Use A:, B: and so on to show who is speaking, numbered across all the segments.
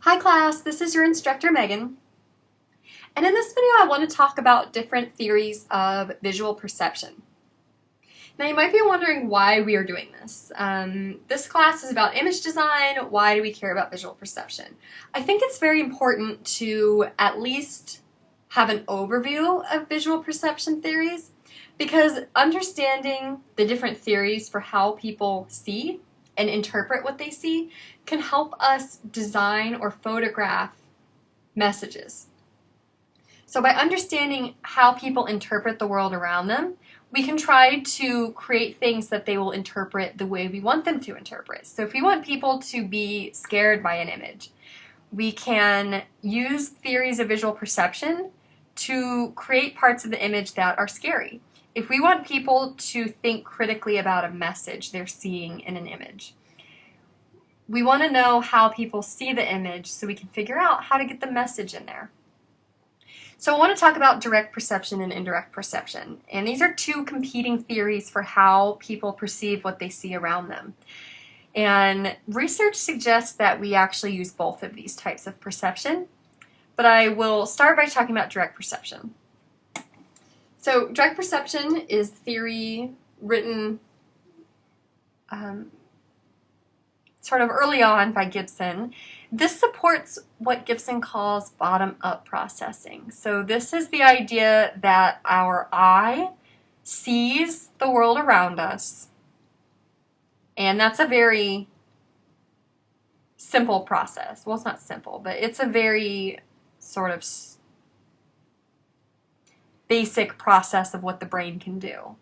A: Hi class, this is your instructor Megan, and in this video I want to talk about different theories of visual perception. Now you might be wondering why we are doing this. This class is about image design. Why do we care about visual perception? I think it's very important to at least have an overview of visual perception theories, because understanding the different theories for how people see and interpret what they see can help us design or photograph messages. So by understanding how people interpret the world around them, we can try to create things that they will interpret the way we want them to interpret. So if we want people to be scared by an image, we can use theories of visual perception to create parts of the image that are scary. If we want people to think critically about a message they're seeing in an image, we want to know how people see the image so we can figure out how to get the message in there. So I want to talk about direct perception and indirect perception. And these are two competing theories for how people perceive what they see around them. And research suggests that we actually use both of these types of perception. But I will start by talking about direct perception. So direct perception is theory written sort of early on by Gibson. This supports what Gibson calls bottom-up processing. So this is the idea that our eye sees the world around us, and that's a very simple process. Well, it's not simple, but it's a very sort of basic process of what the brain can do.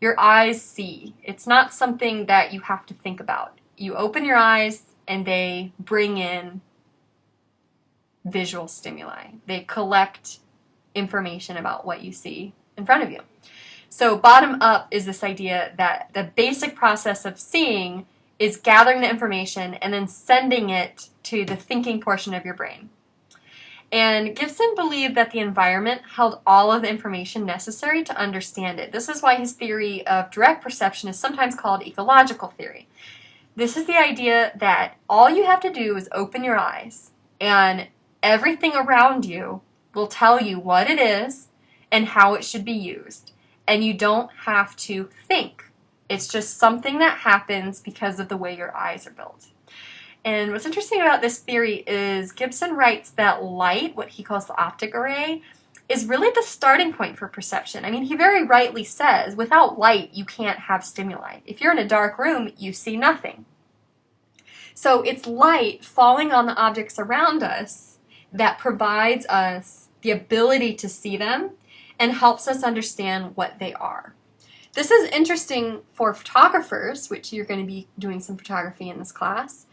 A: Your eyes see. It's not something that you have to think about. You open your eyes and they bring in visual stimuli. They collect information about what you see in front of you. So bottom up is this idea that the basic process of seeing is gathering the information and then sending it to the thinking portion of your brain. And Gibson believed that the environment held all of the information necessary to understand it. This is why his theory of direct perception is sometimes called ecological theory. This is the idea that all you have to do is open your eyes and everything around you will tell you what it is and how it should be used. And you don't have to think. It's just something that happens because of the way your eyes are built. And what's interesting about this theory is Gibson writes that light, what he calls the optic array, is really the starting point for perception. I mean, he very rightly says, without light, you can't have stimuli. If you're in a dark room, you see nothing. So it's light falling on the objects around us that provides us the ability to see them and helps us understand what they are. This is interesting for photographers, which you're going to be doing some photography in this class,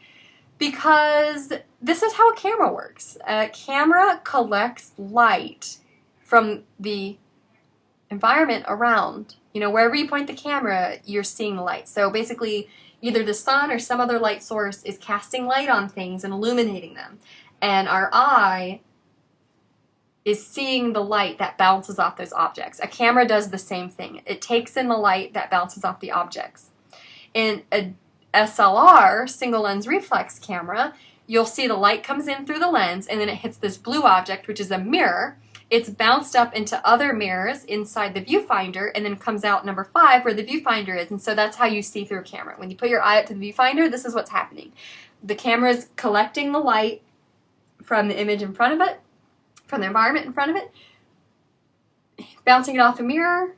A: because this is how a camera works. A camera collects light from the environment around. You know, wherever you point the camera, you're seeing the light. So basically, either the sun or some other light source is casting light on things and illuminating them. And our eye is seeing the light that bounces off those objects. A camera does the same thing. It takes in the light that bounces off the objects. In a SLR, single lens reflex camera, you'll see the light comes in through the lens and then it hits this blue object, which is a mirror. It's bounced up into other mirrors inside the viewfinder and then comes out number 5 where the viewfinder is. And so that's how you see through a camera. When you put your eye up to the viewfinder, this is what's happening. The camera is collecting the light from the image in front of it, from the environment in front of it, bouncing it off a mirror,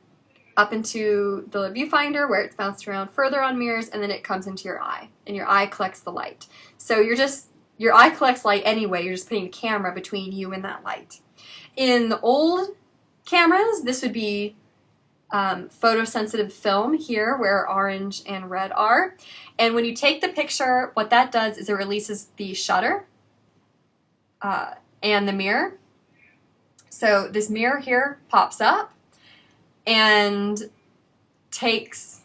A: up into the viewfinder where it's bounced around further on mirrors, and then it comes into your eye, and your eye collects the light. So your eye collects light anyway, you're just putting the camera between you and that light. In the old cameras, this would be photosensitive film here where orange and red are. And when you take the picture, what that does is it releases the shutter and the mirror. So this mirror here pops up and takes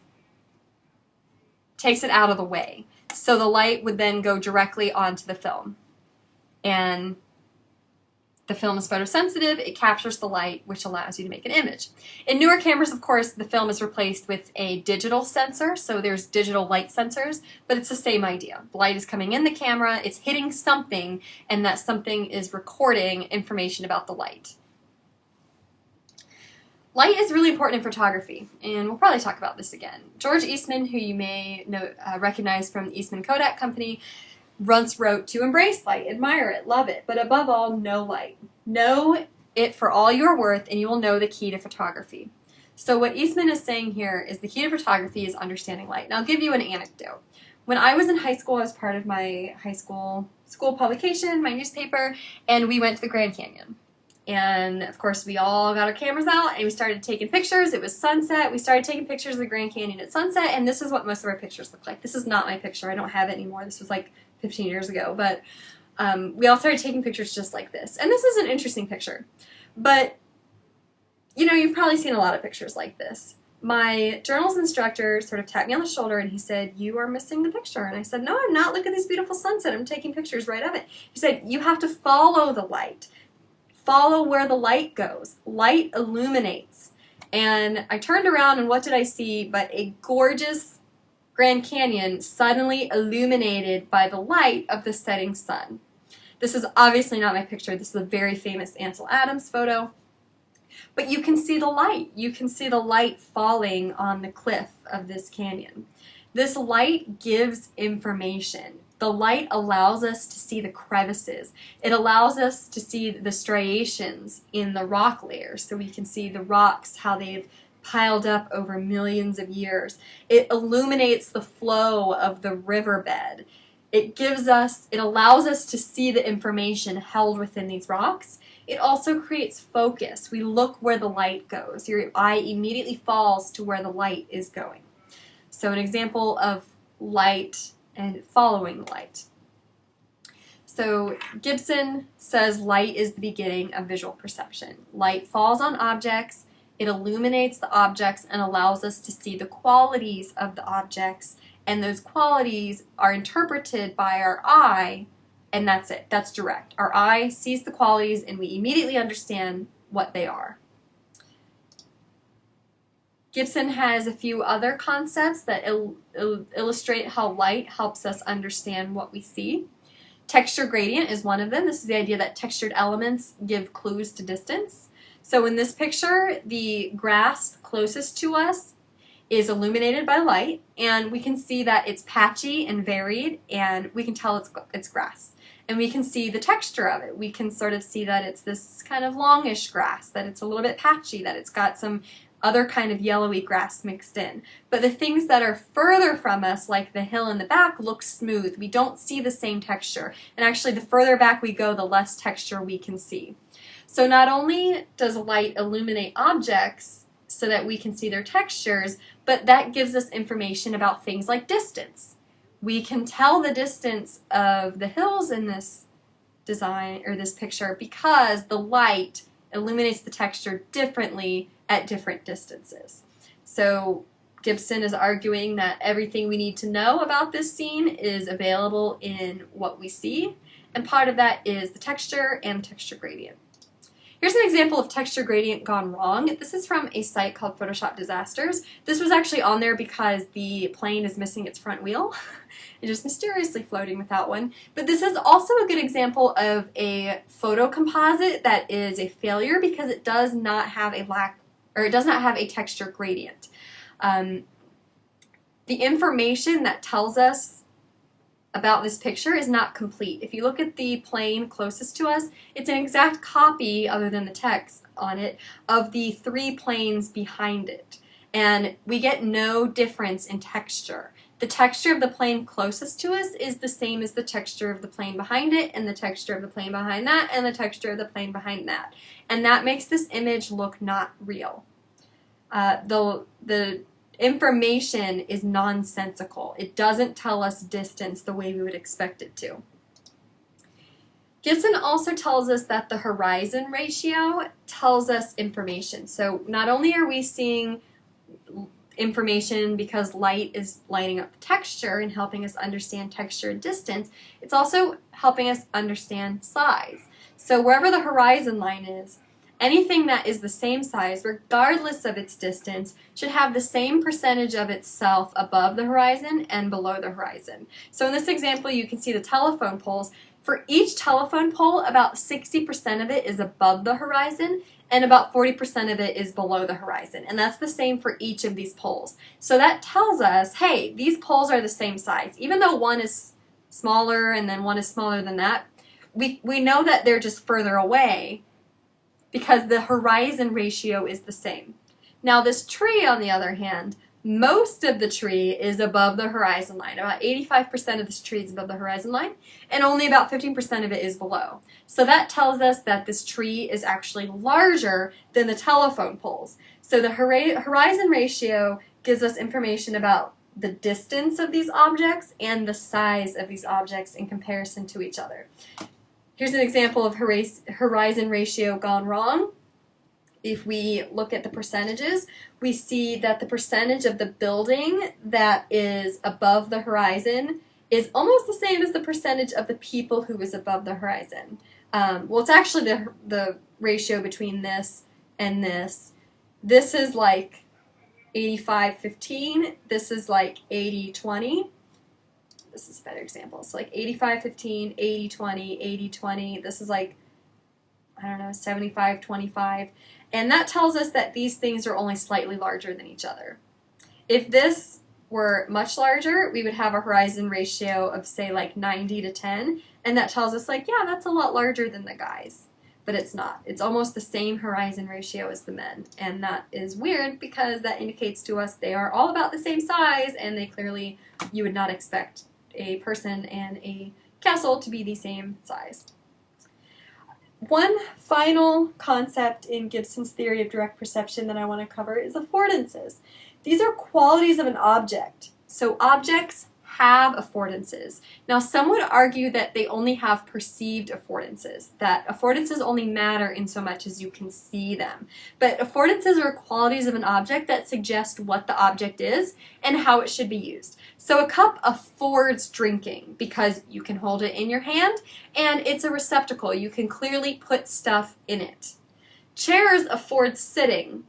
A: it out of the way. So the light would then go directly onto the film. And the film is photosensitive, it captures the light, which allows you to make an image. In newer cameras, of course, the film is replaced with a digital sensor, so there's digital light sensors, but it's the same idea. The light is coming in the camera, it's hitting something, and that something is recording information about the light. Light is really important in photography, and we'll probably talk about this again. George Eastman, who you may recognize from the Eastman Kodak Company, once wrote to embrace light, admire it, love it, but above all, know light. Know it for all you are worth, and you will know the key to photography. So what Eastman is saying here is the key to photography is understanding light. And I'll give you an anecdote. When I was in high school, I was part of my high school publication, my newspaper, and we went to the Grand Canyon. And of course, we all got our cameras out and we started taking pictures. It was sunset. We started taking pictures of the Grand Canyon at sunset, and this is what most of our pictures look like. This is not my picture. I don't have it anymore. This was like 15 years ago, but we all started taking pictures just like this. And this is an interesting picture. But, you know, you've probably seen a lot of pictures like this. My journals instructor sort of tapped me on the shoulder and he said, "You are missing the picture." And I said, "No, I'm not. Look at this beautiful sunset. I'm taking pictures right of it." He said, "You have to follow the light. Follow where the light goes. Light illuminates." And I turned around and what did I see but a gorgeous Grand Canyon suddenly illuminated by the light of the setting sun. This is obviously not my picture. This is a very famous Ansel Adams photo. But you can see the light. You can see the light falling on the cliff of this canyon. This light gives information. The light allows us to see the crevices. It allows us to see the striations in the rock layers, so we can see the rocks, how they've piled up over millions of years. It illuminates the flow of the riverbed. It allows us to see the information held within these rocks. It also creates focus. We look where the light goes. Your eye immediately falls to where the light is going. So an example of light and following light. So Gibson says light is the beginning of visual perception. Light falls on objects, it illuminates the objects and allows us to see the qualities of the objects, and those qualities are interpreted by our eye, and that's it. That's direct. Our eye sees the qualities and we immediately understand what they are. Gibson has a few other concepts that illustrate how light helps us understand what we see. Texture gradient is one of them. This is the idea that textured elements give clues to distance. So in this picture, the grass closest to us is illuminated by light, and we can see that it's patchy and varied, and we can tell it's grass. And we can see the texture of it. We can sort of see that it's this kind of longish grass, that it's a little bit patchy, that it's got some other kind of yellowy grass mixed in. But the things that are further from us, like the hill in the back, look smooth. We don't see the same texture. And actually, the further back we go, the less texture we can see. So not only does light illuminate objects so that we can see their textures, but that gives us information about things like distance. We can tell the distance of the hills in this design or this picture because the light illuminates the texture differently at different distances. So Gibson is arguing that everything we need to know about this scene is available in what we see, and part of that is the texture and texture gradient. Here's an example of texture gradient gone wrong. This is from a site called Photoshop Disasters. This was actually on there because the plane is missing its front wheel. It's just mysteriously floating without one. But this is also a good example of a photo composite that is a failure because it does not have a texture gradient. The information that tells us about this picture is not complete. If you look at the plane closest to us, it's an exact copy, other than the text on it, of the three planes behind it. And we get no difference in texture. The texture of the plane closest to us is the same as the texture of the plane behind it, and the texture of the plane behind that, and the texture of the plane behind that. And that makes this image look not real. The information is nonsensical. It doesn't tell us distance the way we would expect it to. Gibson also tells us that the horizon ratio tells us information. So not only are we seeing information because light is lighting up the texture and helping us understand texture and distance, it's also helping us understand size. So wherever the horizon line is, anything that is the same size, regardless of its distance, should have the same percentage of itself above the horizon and below the horizon. So in this example, you can see the telephone poles. For each telephone pole, about 60% of it is above the horizon, and about 40% of it is below the horizon. And that's the same for each of these poles. So that tells us, hey, these poles are the same size. Even though one is smaller and then one is smaller than that, we know that they're just further away because the horizon ratio is the same. Now this tree, on the other hand, most of the tree is above the horizon line. About 85% of this tree is above the horizon line, and only about 15% of it is below. So that tells us that this tree is actually larger than the telephone poles. So the horizon ratio gives us information about the distance of these objects and the size of these objects in comparison to each other. Here's an example of horizon ratio gone wrong. If we look at the percentages, we see that the percentage of the building that is above the horizon is almost the same as the percentage of the people who is above the horizon. Well, it's actually the ratio between this and this. This is like 85-15. This is like 80-20. This is a better example. So like 85-15, 80-20, 80-20. This is like, I don't know, 75-25. And that tells us that these things are only slightly larger than each other. If this were much larger, we would have a horizon ratio of, say, like 90-10. And that tells us, like, yeah, that's a lot larger than the guys. But it's not. It's almost the same horizon ratio as the men. And that is weird because that indicates to us they are all about the same size, and they clearly, you would not expect a person and a castle to be the same size. One final concept in Gibson's theory of direct perception that I want to cover is affordances. These are qualities of an object. So objects have affordances. Now, some would argue that they only have perceived affordances, that affordances only matter in so much as you can see them. But affordances are qualities of an object that suggest what the object is and how it should be used. So a cup affords drinking because you can hold it in your hand and it's a receptacle. You can clearly put stuff in it. Chairs afford sitting.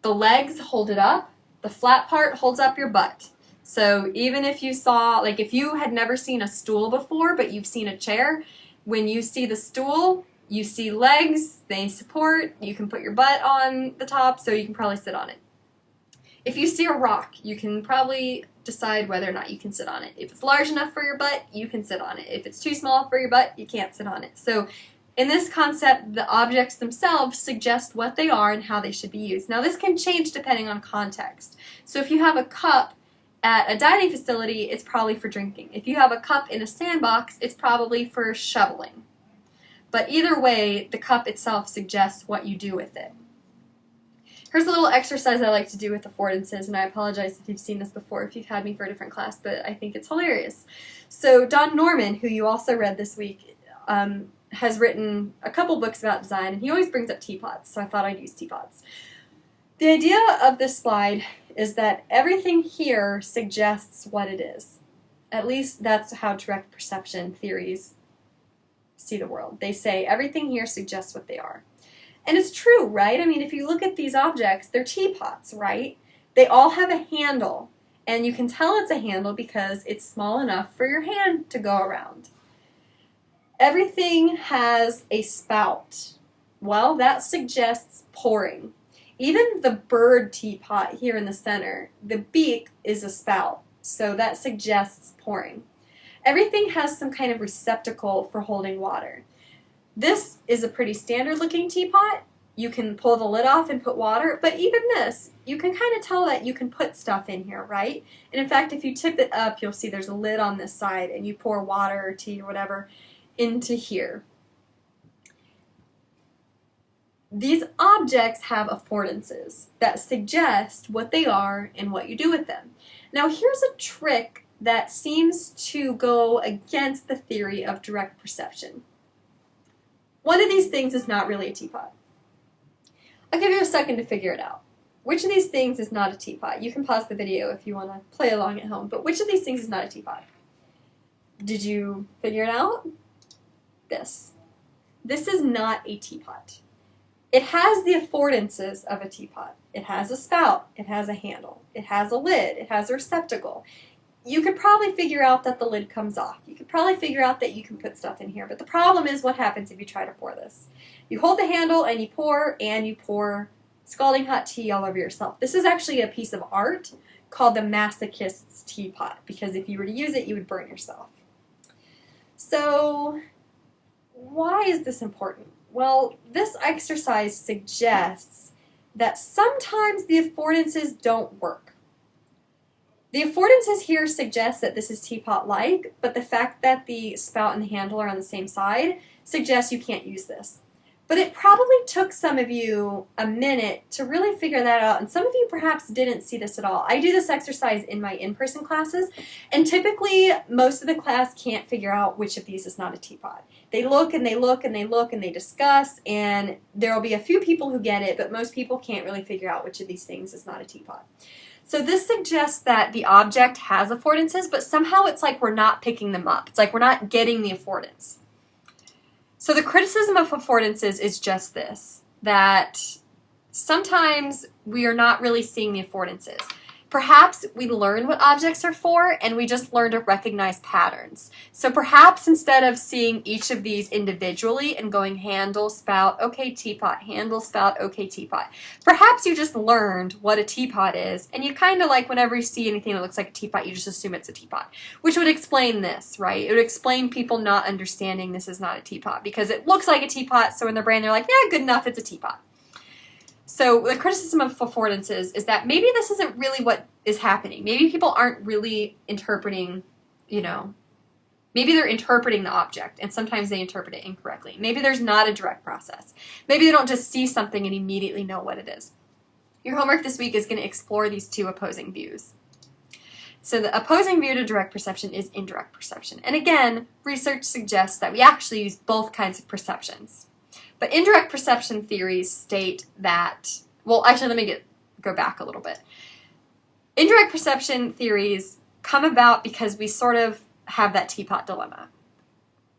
A: The legs hold it up. The flat part holds up your butt. So even if you saw, like if you had never seen a stool before, but you've seen a chair, when you see the stool, you see legs, they support, you can put your butt on the top, so you can probably sit on it. If you see a rock, you can probably decide whether or not you can sit on it. If it's large enough for your butt, you can sit on it. If it's too small for your butt, you can't sit on it. So in this concept, the objects themselves suggest what they are and how they should be used. Now this can change depending on context. So if you have a cup at a dining facility, it's probably for drinking. If you have a cup in a sandbox, it's probably for shoveling. But either way, the cup itself suggests what you do with it. Here's a little exercise I like to do with affordances, and I apologize if you've seen this before, if you've had me for a different class, but I think it's hilarious. So Don Norman, who you also read this week, has written a couple books about design, and he always brings up teapots, so I thought I'd use teapots. The idea of this slide is that everything here suggests what it is. At least that's how direct perception theories see the world. They say everything here suggests what they are. And it's true, right? I mean, if you look at these objects, they're teapots, right? They all have a handle, and you can tell it's a handle because it's small enough for your hand to go around. Everything has a spout. Well, that suggests pouring. Even the bird teapot here in the center, the beak is a spout, so that suggests pouring. Everything has some kind of receptacle for holding water. This is a pretty standard looking teapot. You can pull the lid off and put water, but even this, you can kind of tell that you can put stuff in here, right? And in fact, if you tip it up, you'll see there's a lid on this side and you pour water or tea or whatever into here. These objects have affordances that suggest what they are and what you do with them. Now here's a trick that seems to go against the theory of direct perception. One of these things is not really a teapot. I'll give you a second to figure it out. Which of these things is not a teapot? You can pause the video if you want to play along at home, but which of these things is not a teapot? Did you figure it out? This. This is not a teapot. It has the affordances of a teapot. It has a spout. It has a handle. It has a lid. It has a receptacle. You could probably figure out that the lid comes off. You could probably figure out that you can put stuff in here. But the problem is what happens if you try to pour this. You hold the handle and you pour scalding hot tea all over yourself. This is actually a piece of art called the masochist's teapot, because if you were to use it, you would burn yourself. So why is this important? Well, this exercise suggests that sometimes the affordances don't work. The affordances here suggest that this is teapot-like, but the fact that the spout and the handle are on the same side suggests you can't use this. But it probably took some of you a minute to really figure that out, and some of you perhaps didn't see this at all. I do this exercise in my in-person classes, and typically most of the class can't figure out which of these is not a teapot. They look and they look and they look and they discuss, and there will be a few people who get it, but most people can't really figure out which of these things is not a teapot. So this suggests that the object has affordances, but somehow it's like we're not picking them up. It's like we're not getting the affordance. So the criticism of affordances is just this, that sometimes we are not really seeing the affordances. Perhaps we learn what objects are for, and we just learn to recognize patterns. So perhaps instead of seeing each of these individually and going handle, spout, okay, teapot, handle, spout, okay, teapot, perhaps you just learned what a teapot is, and you kind of like whenever you see anything that looks like a teapot, you just assume it's a teapot, which would explain this, right? It would explain people not understanding this is not a teapot, because it looks like a teapot, so in their brain they're like, yeah, good enough, it's a teapot. So the criticism of affordances is that maybe this isn't really what is happening. Maybe people aren't really interpreting, maybe they're interpreting the object, and sometimes they interpret it incorrectly. Maybe there's not a direct process. Maybe they don't just see something and immediately know what it is. Your homework this week is going to explore these two opposing views. So the opposing view to direct perception is indirect perception. And again, research suggests that we actually use both kinds of perceptions. But indirect perception theories state that, well, actually, let me go back a little bit. Indirect perception theories come about because we sort of have that teapot dilemma.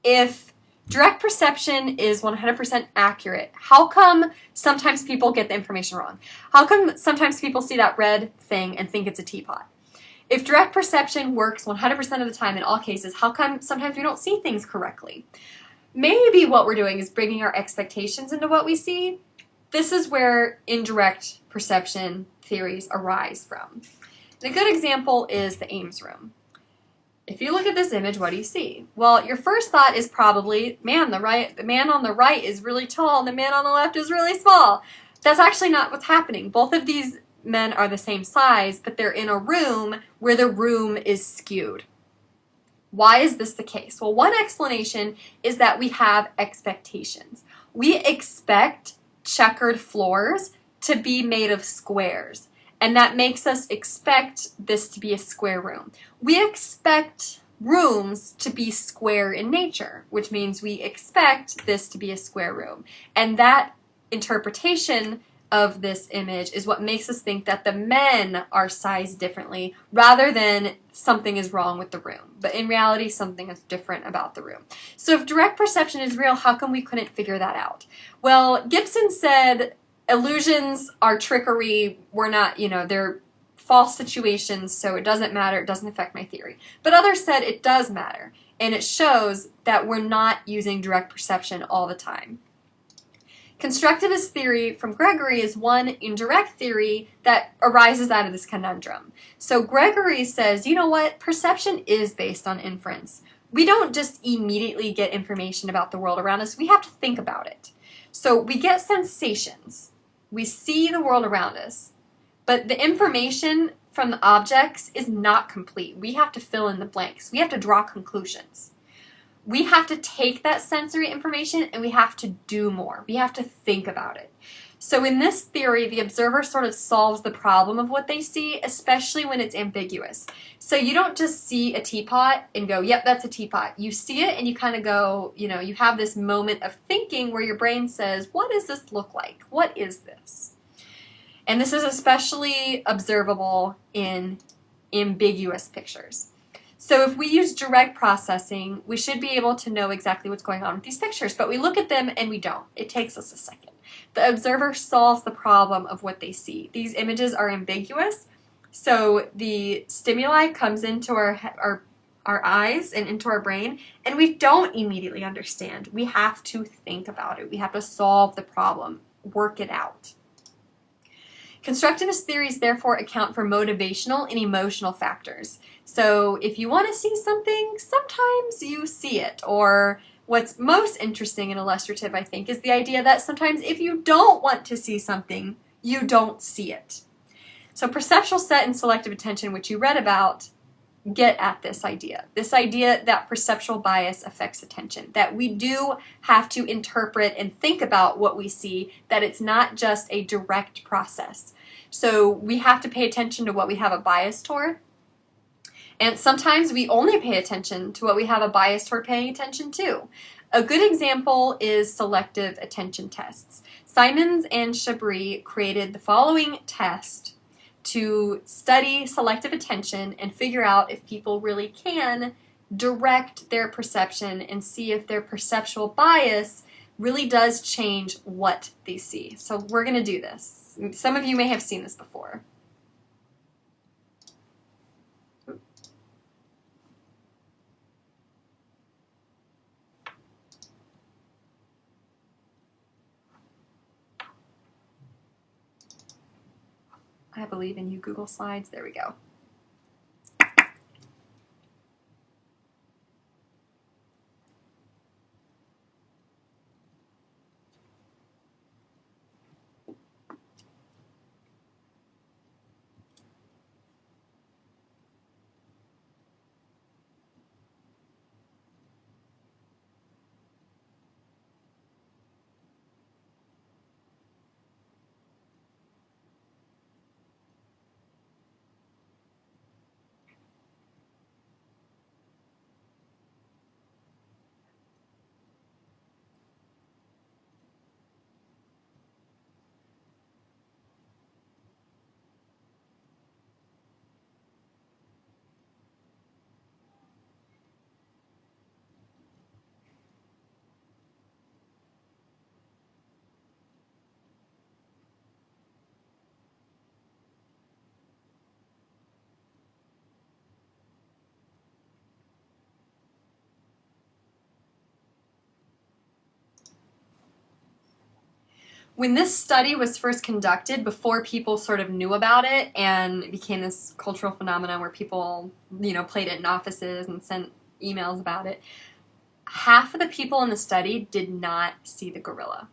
A: If direct perception is 100% accurate, how come sometimes people get the information wrong? How come sometimes people see that red thing and think it's a teapot? If direct perception works 100% of the time in all cases, how come sometimes we don't see things correctly? Maybe what we're doing is bringing our expectations into what we see. This is where indirect perception theories arise from. And a good example is the Ames Room. If you look at this image, what do you see? Well, your first thought is probably, man, the man on the right is really tall and the man on the left is really small. That's actually not what's happening. Both of these men are the same size, but they're in a room where the room is skewed. Why is this the case? Well, one explanation is that we have expectations. We expect checkered floors to be made of squares, and that makes us expect this to be a square room. We expect rooms to be square in nature, which means we expect this to be a square room. And that interpretation of this image is what makes us think that the men are sized differently rather than something is wrong with the room. But in reality, something is different about the room. So if direct perception is real, how come we couldn't figure that out? Well, Gibson said illusions are trickery. We're not, they're false situations, so it doesn't matter. It doesn't affect my theory. But others said it does matter, and it shows that we're not using direct perception all the time. Constructivist theory from Gregory is one indirect theory that arises out of this conundrum. So Gregory says, you know what, perception is based on inference. We don't just immediately get information about the world around us, we have to think about it. So we get sensations, we see the world around us, but the information from the objects is not complete. We have to fill in the blanks, we have to draw conclusions. We have to take that sensory information and we have to do more. We have to think about it. So in this theory, the observer sort of solves the problem of what they see, especially when it's ambiguous. So you don't just see a teapot and go, yep, that's a teapot. You see it and you kind of go, you have this moment of thinking where your brain says, what does this look like? What is this? And this is especially observable in ambiguous pictures. So if we use direct processing, we should be able to know exactly what's going on with these pictures, but we look at them and we don't. It takes us a second. The observer solves the problem of what they see. These images are ambiguous, so the stimuli comes into our eyes and into our brain, and we don't immediately understand. We have to think about it. We have to solve the problem, work it out. Constructivist theories therefore account for motivational and emotional factors. So if you want to see something, sometimes you see it. Or what's most interesting and illustrative, I think, is the idea that sometimes if you don't want to see something, you don't see it. So perceptual set and selective attention, which you read about, get at this idea that perceptual bias affects attention, that we do have to interpret and think about what we see, that it's not just a direct process. So we have to pay attention to what we have a bias toward, and sometimes we only pay attention to what we have a bias toward paying attention to. A good example is selective attention tests. Simons and Chabris created the following test to study selective attention and figure out if people really can direct their perception and see if their perceptual bias really does change what they see. So we're going to do this. Some of you may have seen this before. I believe in you, Google Slides. There we go. When this study was first conducted, before people sort of knew about it and it became this cultural phenomenon where people, played it in offices and sent emails about it, half of the people in the study did not see the gorilla.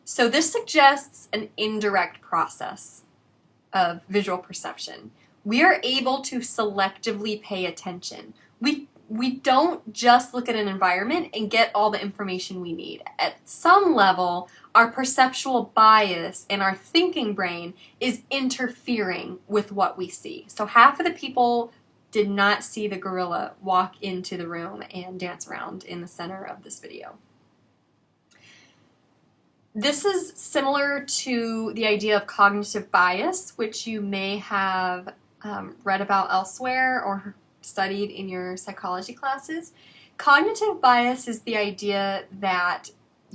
A: So this suggests an indirect process of visual perception. We are able to selectively pay attention. We don't just look at an environment and get all the information we need. At some level, our perceptual bias and our thinking brain is interfering with what we see. So half of the people did not see the gorilla walk into the room and dance around in the center of this video. This is similar to the idea of cognitive bias, which you may have read about elsewhere or studied in your psychology classes. Cognitive bias is the idea that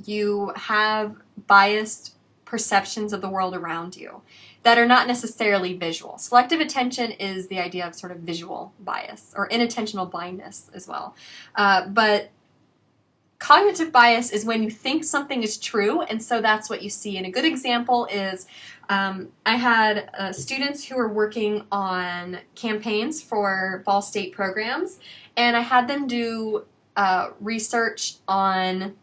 A: you have biased perceptions of the world around you that are not necessarily visual. Selective attention is the idea of sort of visual bias or inattentional blindness as well. But cognitive bias is when you think something is true, and so that's what you see. And a good example is I had students who were working on campaigns for Ball State programs, and I had them do research on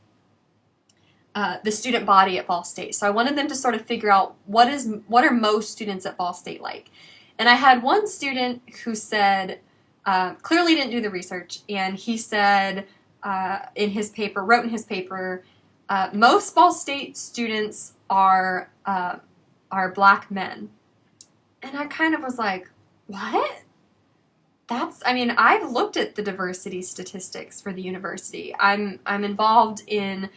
A: the student body at Ball State. So I wanted them to sort of figure out what are most students at Ball State like. And I had one student who said, clearly didn't do the research, and he said, wrote in his paper, most Ball State students are black men. And I kind of was like, what? I've looked at the diversity statistics for the university. I'm involved in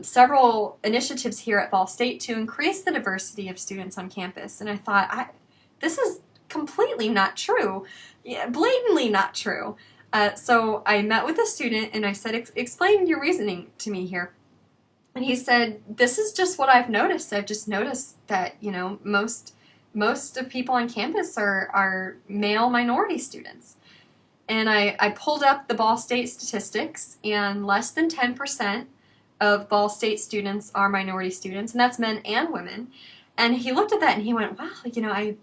A: several initiatives here at Ball State to increase the diversity of students on campus. And I thought, this is completely not true. Yeah, blatantly not true. So I met with a student and I said, explain your reasoning to me here. And he said, this is just what I've noticed. I've just noticed that, you know, most of people on campus are male minority students. And I pulled up the Ball State statistics, and less than 10% of Ball State students are minority students, and that's men and women. And he looked at that and he went, wow, you know,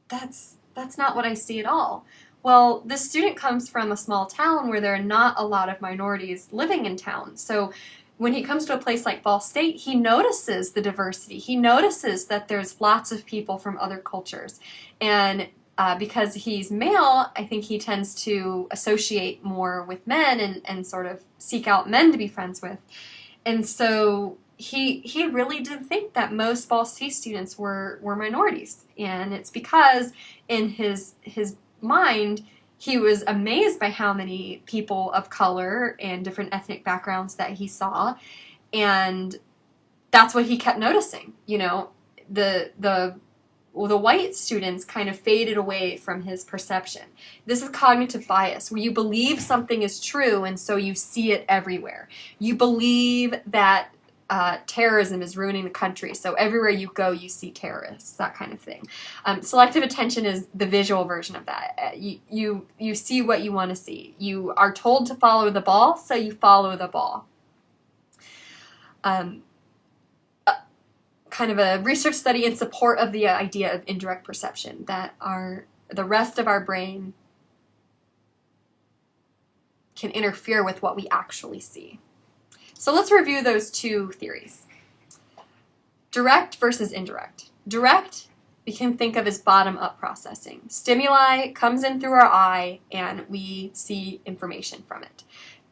A: that's not what I see at all. Well, this student comes from a small town where there are not a lot of minorities living in town. So when he comes to a place like Ball State, he notices the diversity. He notices that there's lots of people from other cultures. And because he's male, I think he tends to associate more with men and sort of seek out men to be friends with. And so he really did think that most Ball State students were minorities. And it's because in his mind, he was amazed by how many people of color and different ethnic backgrounds that he saw, and that's what he kept noticing. You know, the white students kind of faded away from his perception. This is cognitive bias, where you believe something is true, and so you see it everywhere. You believe that terrorism is ruining the country, so everywhere you go you see terrorists, that kind of thing. Selective attention is the visual version of that. You see what you want to see. You are told to follow the ball, so you follow the ball. Kind of a research study in support of the idea of indirect perception, that the rest of our brain can interfere with what we actually see. So let's review those two theories. Direct versus indirect. Direct, we can think of as bottom-up processing. Stimuli comes in through our eye, and we see information from it.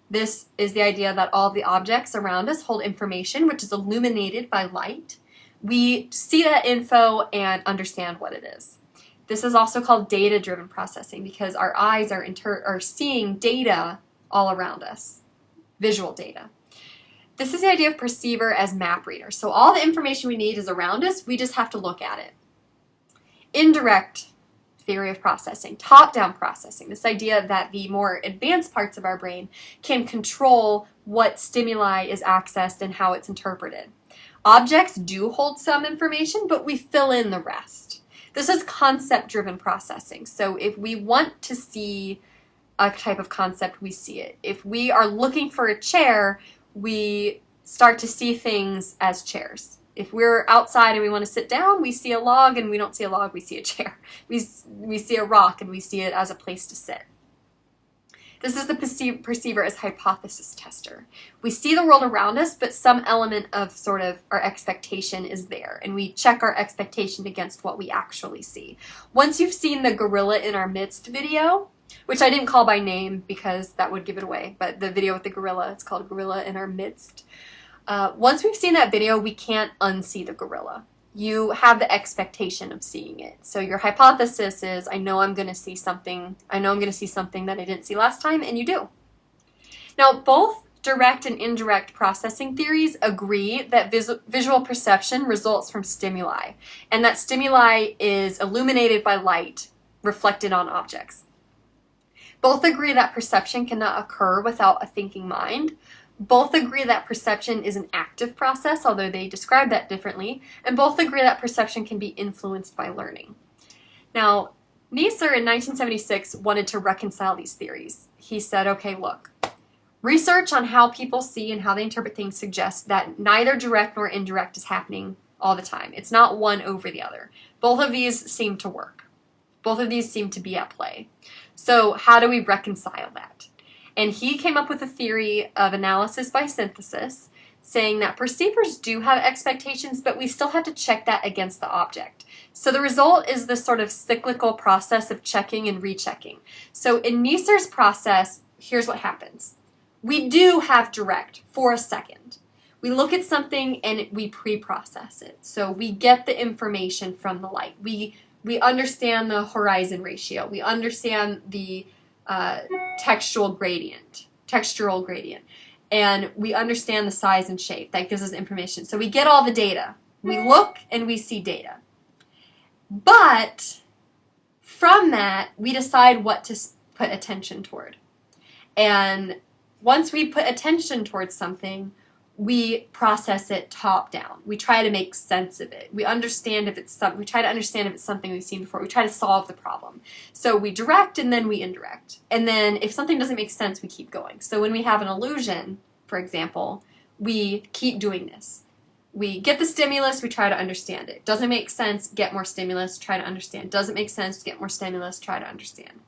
A: This is the idea that all the objects around us hold information, which is illuminated by light. We see that info and understand what it is. This is also called data-driven processing, because our eyes are seeing data all around us, visual data. This is the idea of perceiver as map reader. So all the information we need is around us, we just have to look at it. Indirect theory of processing, top-down processing, this idea that the more advanced parts of our brain can control what stimuli is accessed and how it's interpreted. Objects do hold some information, but we fill in the rest. This is concept-driven processing. So if we want to see a type of concept, we see it. If we are looking for a chair, we start to see things as chairs. If we're outside and we want to sit down, we see a log, and we don't see a log, we see a chair. We see a rock, and we see it as a place to sit. This is the perceiver as hypothesis tester. We see the world around us, but some element of sort of our expectation is there, and we check our expectation against what we actually see. Once you've seen the gorilla in our midst video, which I didn't call by name because that would give it away, but the video with the gorilla, it's called Gorilla in Our Midst. Once we've seen that video, we can't unsee the gorilla. You have the expectation of seeing it. So your hypothesis is, I know I'm going to see something. I know I'm going to see something that I didn't see last time, and you do. Now, both direct and indirect processing theories agree that visual perception results from stimuli, and that stimuli is illuminated by light reflected on objects. Both agree that perception cannot occur without a thinking mind. Both agree that perception is an active process, although they describe that differently, and both agree that perception can be influenced by learning. Now, Neisser in 1976 wanted to reconcile these theories. He said, okay, look, research on how people see and how they interpret things suggests that neither direct nor indirect is happening all the time. It's not one over the other. Both of these seem to work. Both of these seem to be at play. So how do we reconcile that? And he came up with a theory of analysis by synthesis, saying that perceivers do have expectations, but we still have to check that against the object. So the result is this sort of cyclical process of checking and rechecking. So in Neisser's process, here's what happens. We do have direct for a second. We look at something and we pre-process it. So we get the information from the light. We understand the horizon ratio. We understand the textural gradient, and we understand the size and shape. That gives us information. So we get all the data. We look and we see data. But From that, we decide what to put attention toward. And once we put attention towards something, we process it top down. We try to make sense of it. We understand if it's we try to understand if it's something we've seen before. We try to solve the problem. So we direct and then we indirect. And then if something doesn't make sense, we keep going. So when we have an illusion, for example, we keep doing this. We get the stimulus, we try to understand it. Doesn't make sense, get more stimulus, try to understand. Doesn't make sense, get more stimulus, try to understand.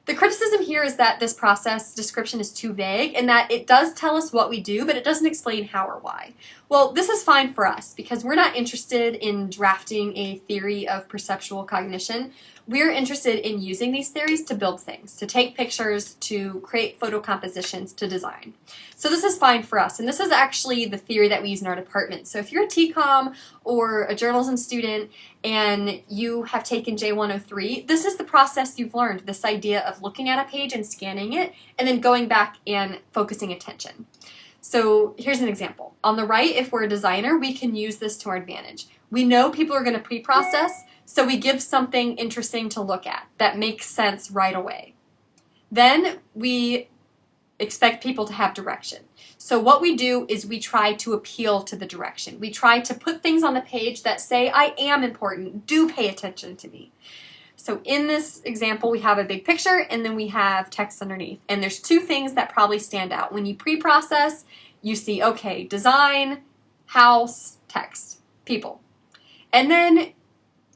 A: The criticism here is that this process description is too vague and that it does tell us what we do, but it doesn't explain how or why. Well, this is fine for us because we're not interested in drafting a theory of perceptual cognition. We're interested in using these theories to build things, to take pictures, to create photo compositions, to design. So this is fine for us, and this is actually the theory that we use in our department. So if you're a TCOM or a journalism student and you have taken J103, this is the process you've learned, this idea of looking at a page and scanning it, and then going back and focusing attention. So here's an example. On the right, if we're a designer, we can use this to our advantage. We know people are going to pre-process, so we give something interesting to look at that makes sense right away. Then we expect people to have direction. So what we do is we try to appeal to the direction. We try to put things on the page that say, I am important, do pay attention to me. So in this example, we have a big picture and then we have text underneath. And there's two things that probably stand out. When you pre-process, you see, okay, design, house, text, people. And then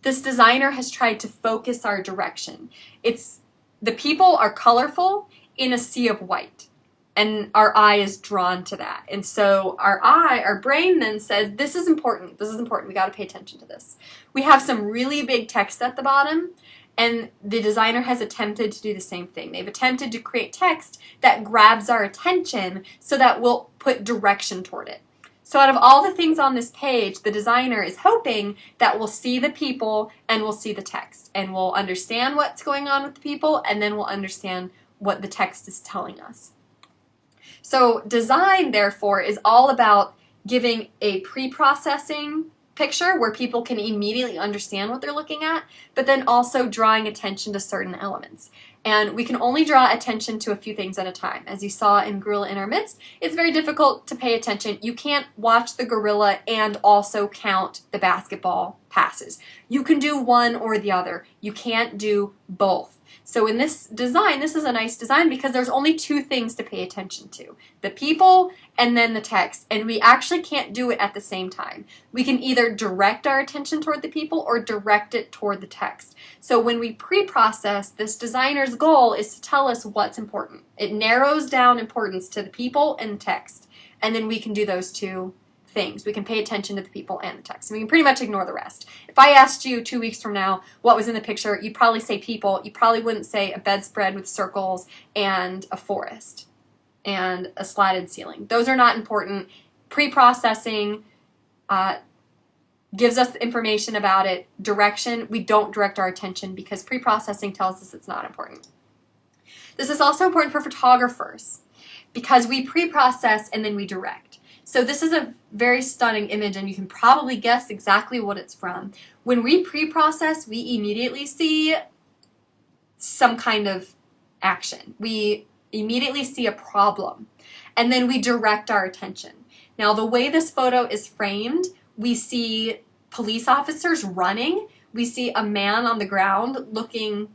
A: this designer has tried to focus our direction. The people are colorful in a sea of white. And our eye is drawn to that. And so our brain then says, this is important, we gotta pay attention to this. We have some really big text at the bottom, and the designer has attempted to do the same thing. They've attempted to create text that grabs our attention so that we'll put direction toward it. So out of all the things on this page, the designer is hoping that we'll see the people and we'll see the text, and we'll understand what's going on with the people, and then we'll understand what the text is telling us. So design, therefore, is all about giving a pre-processing picture where people can immediately understand what they're looking at, but then also drawing attention to certain elements. And we can only draw attention to a few things at a time. As you saw in Gorilla in Our Midst, it's very difficult to pay attention. You can't watch the gorilla and also count the basketball passes. You can do one or the other. You can't do both. So in this design, this is a nice design because there's only two things to pay attention to. The people and then the text. And we actually can't do it at the same time. We can either direct our attention toward the people or direct it toward the text. So when we pre-process, this designer's goal is to tell us what's important. It narrows down importance to the people and the text. And then we can do those two things. We can pay attention to the people and the text. And we can pretty much ignore the rest. If I asked you 2 weeks from now what was in the picture, you'd probably say people. You probably wouldn't say a bedspread with circles and a forest and a slatted ceiling. Those are not important. Pre-processing gives us information about it. Direction, we don't direct our attention because pre-processing tells us it's not important. This is also important for photographers because we pre-process and then we direct. So this is a very stunning image, and you can probably guess exactly what it's from. When we pre-process, we immediately see some kind of action. We immediately see a problem, and then we direct our attention. Now, the way this photo is framed, we see police officers running. We see a man on the ground looking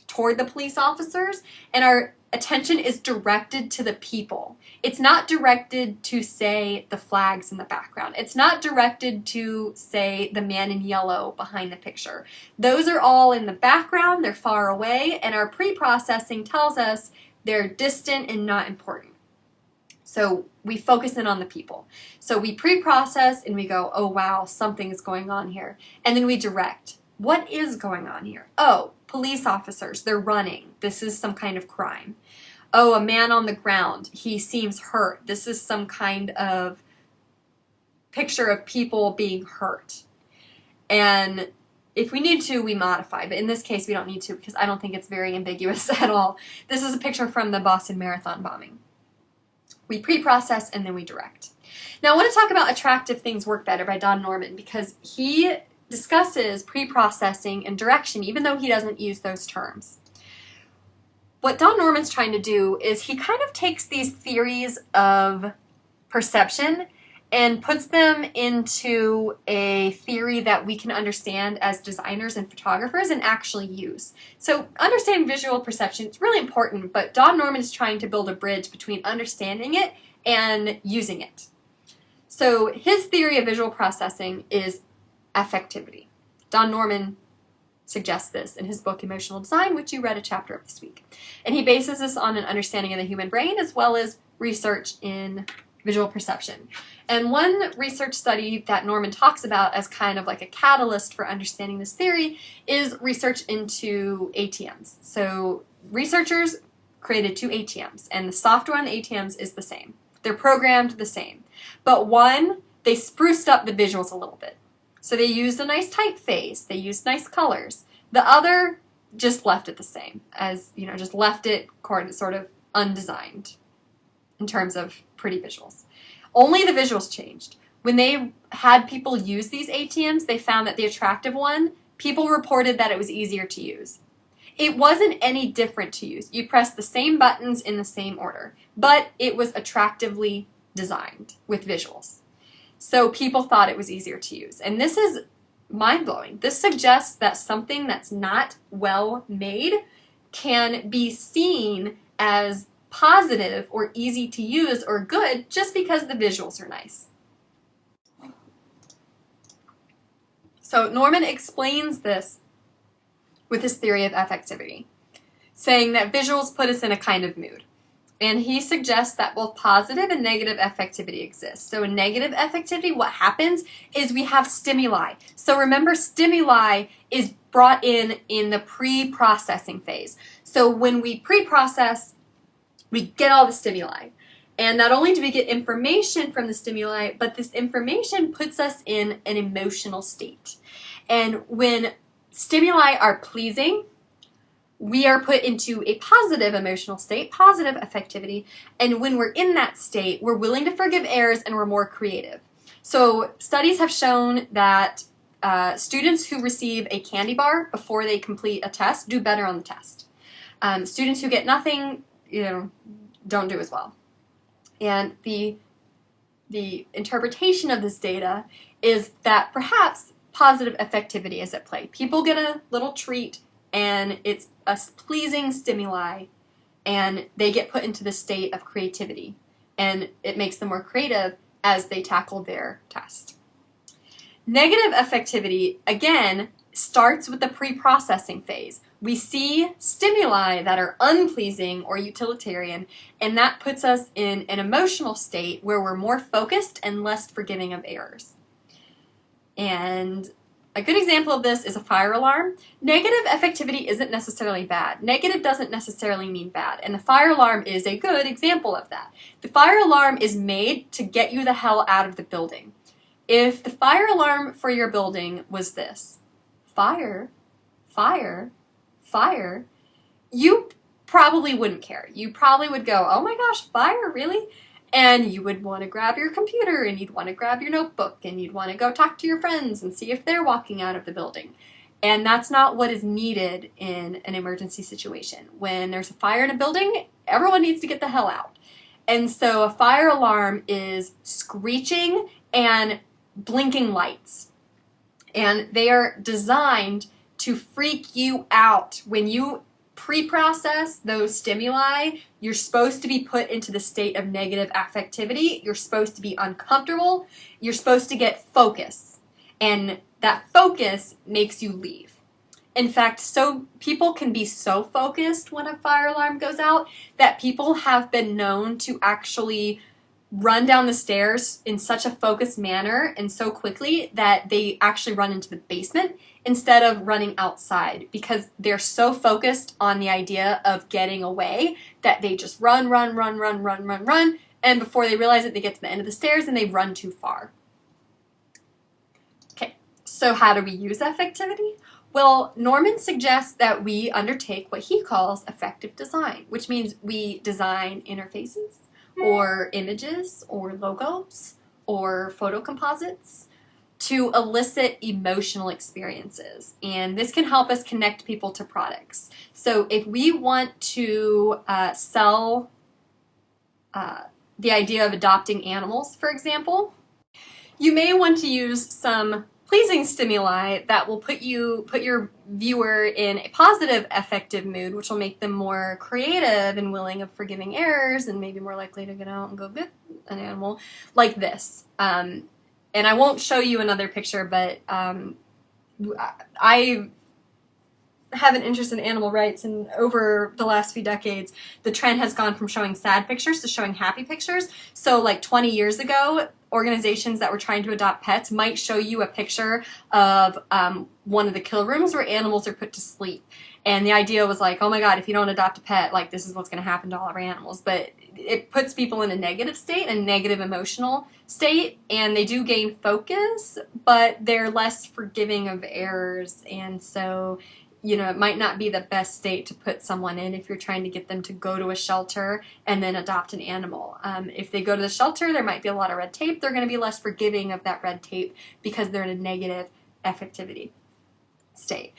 A: toward the police officers, and our attention is directed to the people. It's not directed to, say, the flags in the background. It's not directed to, say, the man in yellow behind the picture. Those are all in the background, they're far away, and our pre-processing tells us they're distant and not important. So we focus in on the people. So we pre-process and we go, oh wow, something's going on here. And then we direct. What is going on here? Oh, police officers, they're running. This is some kind of crime. Oh, a man on the ground, he seems hurt. This is some kind of picture of people being hurt. And if we need to, we modify. But in this case, we don't need to because I don't think it's very ambiguous at all. This is a picture from the Boston Marathon bombing. We pre-process and then we direct. Now I want to talk about Attractive Things Work Better by Don Norman because he discusses pre-processing and direction, even though he doesn't use those terms. What Don Norman's trying to do is he kind of takes these theories of perception and puts them into a theory that we can understand as designers and photographers and actually use. So understanding visual perception is really important, but Don Norman is trying to build a bridge between understanding it and using it. So his theory of visual processing is affectivity. Don Norman suggests this in his book Emotional Design, which you read a chapter of this week. And he bases this on an understanding of the human brain as well as research in visual perception. And one research study that Norman talks about as kind of like a catalyst for understanding this theory is research into ATMs. So researchers created 2 ATMs, and the software on the ATMs is the same. They're programmed the same. But one, they spruced up the visuals a little bit. So they used a nice typeface, they used nice colors. The other just left it the same, as, you know, just left it sort of undesigned in terms of pretty visuals. Only the visuals changed. When they had people use these ATMs, they found that the attractive one, people reported that it was easier to use. It wasn't any different to use. You press the same buttons in the same order, but it was attractively designed with visuals. So people thought it was easier to use. And this is mind-blowing. This suggests that something that's not well made can be seen as positive or easy to use or good just because the visuals are nice. So Norman explains this with his theory of affectivity, saying that visuals put us in a kind of mood. And he suggests that both positive and negative affectivity exist. So in negative affectivity, what happens is we have stimuli. So remember, stimuli is brought in the pre-processing phase. So when we pre-process, we get all the stimuli. And not only do we get information from the stimuli, but this information puts us in an emotional state. And when stimuli are pleasing, we are put into a positive emotional state, positive affectivity, and when we're in that state, we're willing to forgive errors and we're more creative. So studies have shown that students who receive a candy bar before they complete a test do better on the test. Students who get nothing, don't do as well. And the interpretation of this data is that perhaps positive affectivity is at play. People get a little treat and it's a pleasing stimuli, and they get put into the state of creativity, and it makes them more creative as they tackle their test. Negative affectivity, again, starts with the pre-processing phase. We see stimuli that are unpleasing or utilitarian, and that puts us in an emotional state where we're more focused and less forgiving of errors. And a good example of this is a fire alarm. Negative affectivity isn't necessarily bad. Negative doesn't necessarily mean bad, and the fire alarm is a good example of that. The fire alarm is made to get you the hell out of the building. If the fire alarm for your building was this, fire, fire, fire, you probably wouldn't care. You probably would go, oh my gosh, fire, really? And you would want to grab your computer, and you'd want to grab your notebook, and you'd want to go talk to your friends and see if they're walking out of the building. And that's not what is needed in an emergency situation. When there's a fire in a building, everyone needs to get the hell out. And so a fire alarm is screeching and blinking lights. And they are designed to freak you out. When you pre-process those stimuli, you're supposed to be put into the state of negative affectivity. You're supposed to be uncomfortable. You're supposed to get focus. And that focus makes you leave. In fact, so people can be so focused when a fire alarm goes out that people have been known to actually run down the stairs in such a focused manner and so quickly that they actually run into the basement instead of running outside, because they're so focused on the idea of getting away that they just run, and before they realize it, they get to the end of the stairs and they run too far. Okay, so how do we use affectivity? Well, Norman suggests that we undertake what he calls affective design, which means we design interfaces or images or logos or photo composites to elicit emotional experiences. And this can help us connect people to products. So if we want to sell the idea of adopting animals, for example, you may want to use some pleasing stimuli that will put your viewer in a positive affective mood, which will make them more creative and willing of forgiving errors and maybe more likely to get out and go get an animal, like this. And I won't show you another picture, but I have an interest in animal rights, and over the last few decades, the trend has gone from showing sad pictures to showing happy pictures. So like 20 years ago, organizations that were trying to adopt pets might show you a picture of one of the kill rooms where animals are put to sleep. And the idea was like, oh my God, if you don't adopt a pet, like this is what's going to happen to all of our animals. But it puts people in a negative state, a negative emotional state, and they do gain focus, but they're less forgiving of errors. And so, you know, it might not be the best state to put someone in if you're trying to get them to go to a shelter and then adopt an animal. If they go to the shelter, there might be a lot of red tape. They're going to be less forgiving of that red tape because they're in a negative affectivity state.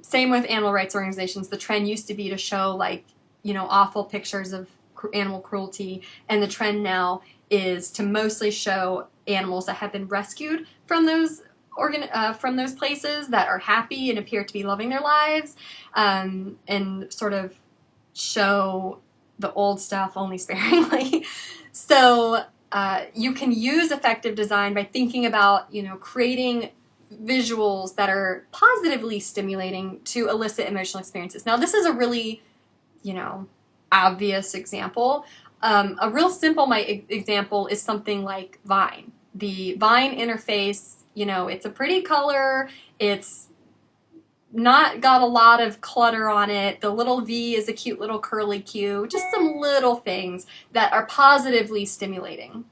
A: Same with animal rights organizations. The trend used to be to show, like, you know, awful pictures of animal cruelty, and the trend now is to mostly show animals that have been rescued from those places, that are happy and appear to be loving their lives, and sort of show the old stuff only sparingly. So you can use affective design by thinking about, you know, creating visuals that are positively stimulating to elicit emotional experiences. Now, this is a really, you know, obvious example. A real simple example is something like Vine. The Vine interface, you know, it's a pretty color. It's not got a lot of clutter on it. The little V is a cute little curly Q. Just some little things that are positively stimulating.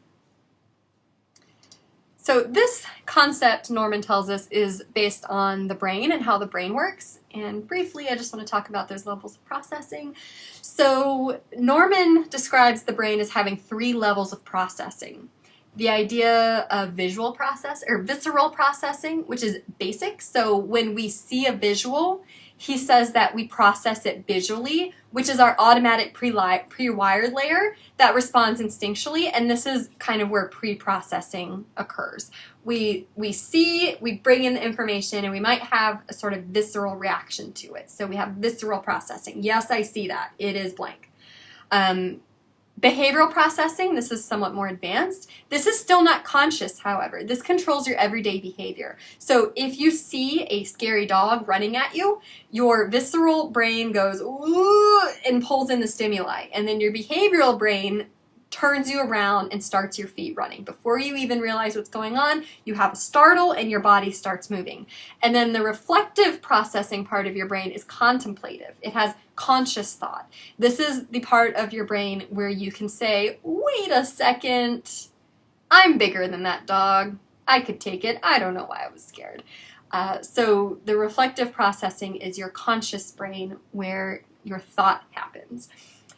A: So this concept, Norman tells us, is based on the brain and how the brain works. And briefly, I just want to talk about those levels of processing. So Norman describes the brain as having 3 levels of processing. The idea of visual process, or visceral processing, which is basic. So when we see a visual, he says that we process it visually, which is our automatic pre-wired layer that responds instinctually, and this is kind of where pre-processing occurs. We see, we bring in the information, and we might have a sort of visceral reaction to it. So we have visceral processing. Yes, I see that. It is blank. Behavioral processing, this is somewhat more advanced. This is still not conscious, however. This controls your everyday behavior. So if you see a scary dog running at you, your visceral brain goes, ooh, and pulls in the stimuli. And then your behavioral brain turns you around and starts your feet running. Before you even realize what's going on, you have a startle and your body starts moving. And then the reflective processing part of your brain is contemplative. It has conscious thought. This is the part of your brain where you can say, wait a second, I'm bigger than that dog. I could take it. I don't know why I was scared. So the reflective processing is your conscious brain where your thought happens.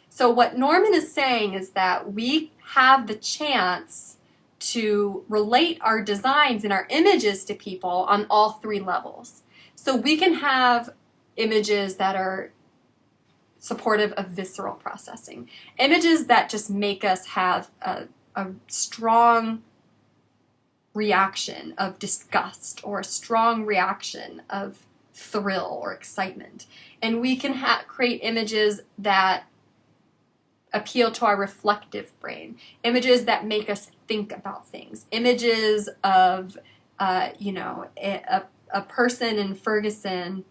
A: So what Norman is saying is that we have the chance to relate our designs and our images to people on all 3 levels. So we can have images that are supportive of visceral processing, images that just make us have a strong reaction of disgust or a strong reaction of thrill or excitement. And we can create images that appeal to our reflective brain, images that make us think about things, images of, you know, a person in Ferguson,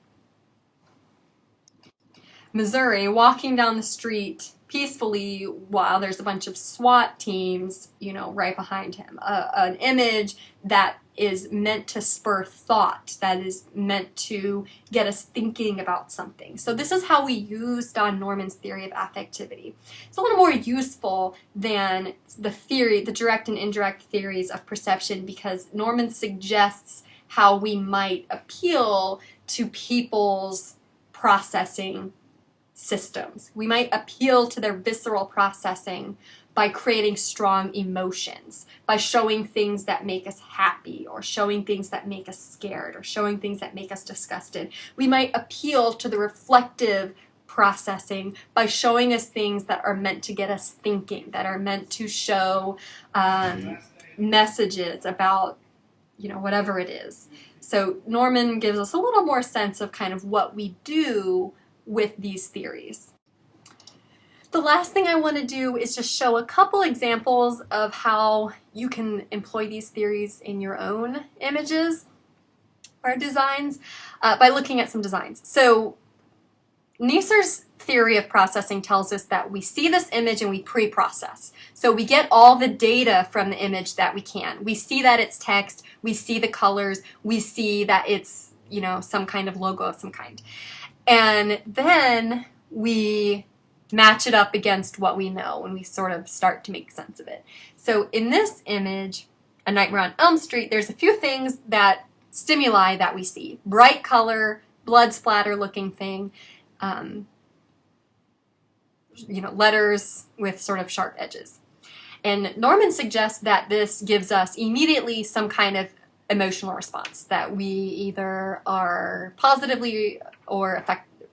A: Missouri, walking down the street peacefully while there's a bunch of SWAT teams, you know, right behind him. An image that is meant to spur thought, that is meant to get us thinking about something. So this is how we use Don Norman's theory of affectivity. It's a little more useful than the theory, the direct and indirect theories of perception, because Norman suggests how we might appeal to people's processing systems. We might appeal to their visceral processing by creating strong emotions, by showing things that make us happy, or showing things that make us scared, or showing things that make us disgusted. We might appeal to the reflective processing by showing us things that are meant to get us thinking, that are meant to show messages about, you know, whatever it is. So Norman gives us a little more sense of kind of what we do with these theories. The last thing I want to do is just show a couple examples of how you can employ these theories in your own images or designs by looking at some designs. So Neisser's theory of processing tells us that we see this image and we pre-process. So we get all the data from the image that we can. We see that it's text, we see the colors, we see that it's, you know, some kind of logo of some kind. And then we match it up against what we know and we sort of start to make sense of it. So in this image, A Nightmare on Elm Street, there's a few things that stimuli that we see. Bright color, blood splatter looking thing, you know, letters with sort of sharp edges. And Norman suggests that this gives us immediately some kind of emotional response, that we either are positively or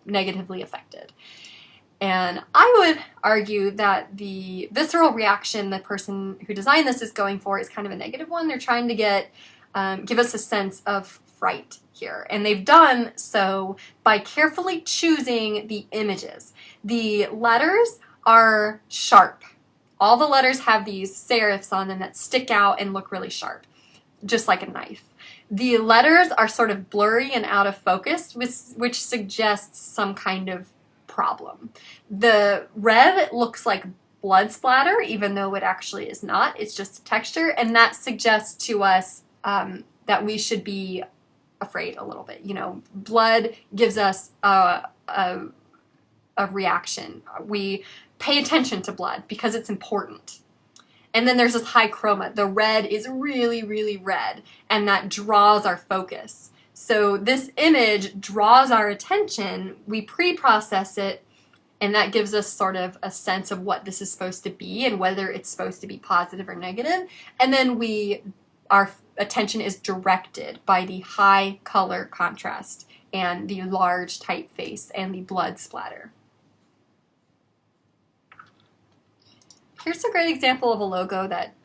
A: negatively affected. And I would argue that the visceral reaction the person who designed this is going for is kind of a negative one. They're trying to give us a sense of fright here. And they've done so by carefully choosing the images. The letters are sharp. All the letters have these serifs on them that stick out and look really sharp, just like a knife. The letters are sort of blurry and out of focus, which suggests some kind of problem. The red looks like blood splatter, even though it actually is not. It's just a texture, and that suggests to us that we should be afraid a little bit. You know, blood gives us a reaction. We pay attention to blood because it's important. And then there's this high chroma. The red is really, really red, and that draws our focus. So this image draws our attention, we pre-process it, and that gives us sort of a sense of what this is supposed to be and whether it's supposed to be positive or negative. And then our attention is directed by the high color contrast and the large typeface and the blood splatter. Here's a great example of a logo that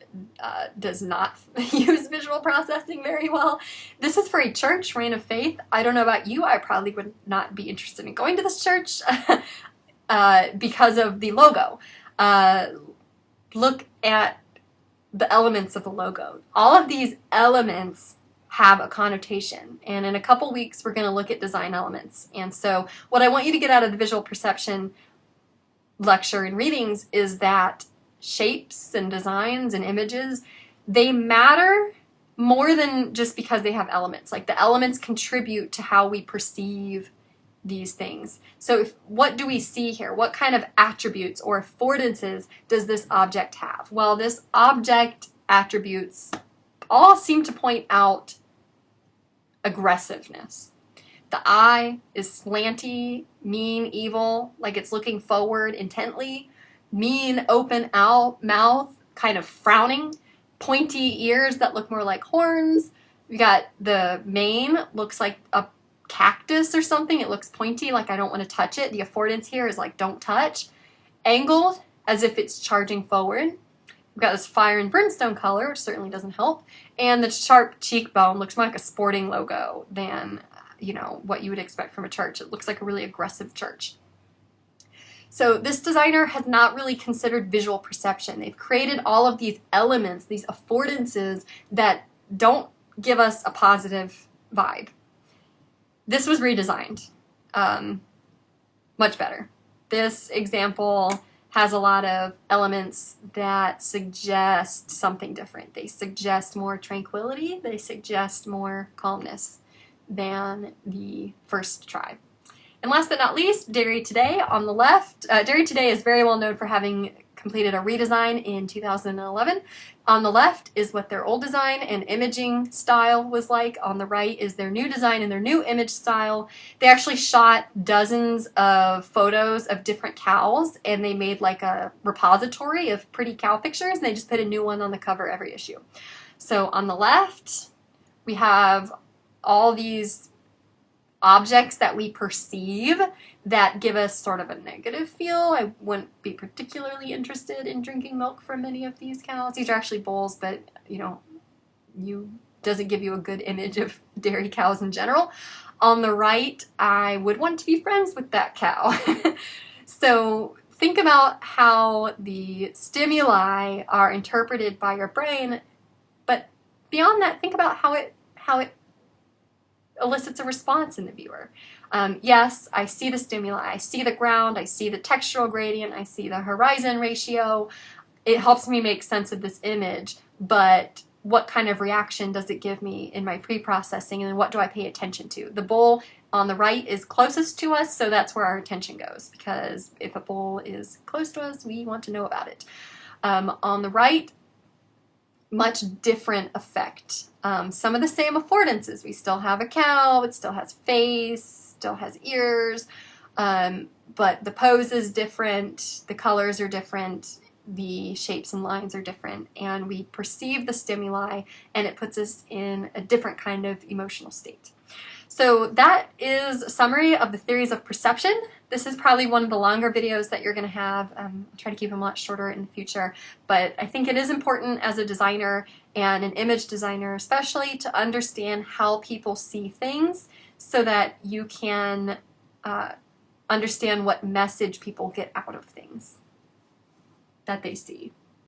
A: does not use visual processing very well. This is for a church, Reign of Faith. I don't know about you, I probably would not be interested in going to this church because of the logo. Look at the elements of the logo. All of these elements have a connotation, and in a couple weeks we're going to look at design elements. And so what I want you to get out of the visual perception lecture and readings is that shapes and designs and images, they matter more than just because they have elements. Like, the elements contribute to how we perceive these things. So what do we see here? What kind of attributes or affordances does this object have? Well, this object attributes all seem to point out aggressiveness. The eye is slanty, mean, evil, like it's looking forward intently. Mean, open out mouth, kind of frowning. Pointy ears that look more like horns. We got the mane, looks like a cactus or something. It looks pointy, like I don't want to touch it. The affordance here is like don't touch. Angled, as if it's charging forward. We've got this fire and brimstone color, which certainly doesn't help. And the sharp cheekbone looks more like a sporting logo than, you know, what you would expect from a church. It looks like a really aggressive church. So this designer has not really considered visual perception. They've created all of these elements, these affordances that don't give us a positive vibe. This was redesigned. Much better. This example has a lot of elements that suggest something different. They suggest more tranquility. They suggest more calmness than the first try. And last but not least, Dairy Today on the left. Dairy Today is very well known for having completed a redesign in 2011. On the left is what their old design and imaging style was like. On the right is their new design and their new image style. They actually shot dozens of photos of different cows, and they made like a repository of pretty cow pictures, and they just put a new one on the cover every issue. So on the left, we have all these objects that we perceive that give us sort of a negative feel. I wouldn't be particularly interested in drinking milk from many of these cows. These are actually bulls, but doesn't give you a good image of dairy cows in general. On the right, I would want to be friends with that cow. So think about how the stimuli are interpreted by your brain, but beyond that, think about how it elicits a response in the viewer. Yes, I see the stimuli, I see the ground, I see the textural gradient, I see the horizon ratio. It helps me make sense of this image, but what kind of reaction does it give me in my pre-processing, and what do I pay attention to? The bull on the right is closest to us, so that's where our attention goes, because if a bull is close to us, we want to know about it. On the right, much different effect. Some of the same affordances. We still have a cow, it still has face, still has ears, but the pose is different, the colors are different, the shapes and lines are different, and we perceive the stimuli, and it puts us in a different kind of emotional state. So that is a summary of the theories of perception. This is probably one of the longer videos that you're going to have. I'll try to keep them a lot shorter in the future, but I think it is important as a designer and an image designer especially to understand how people see things so that you can understand what message people get out of things that they see.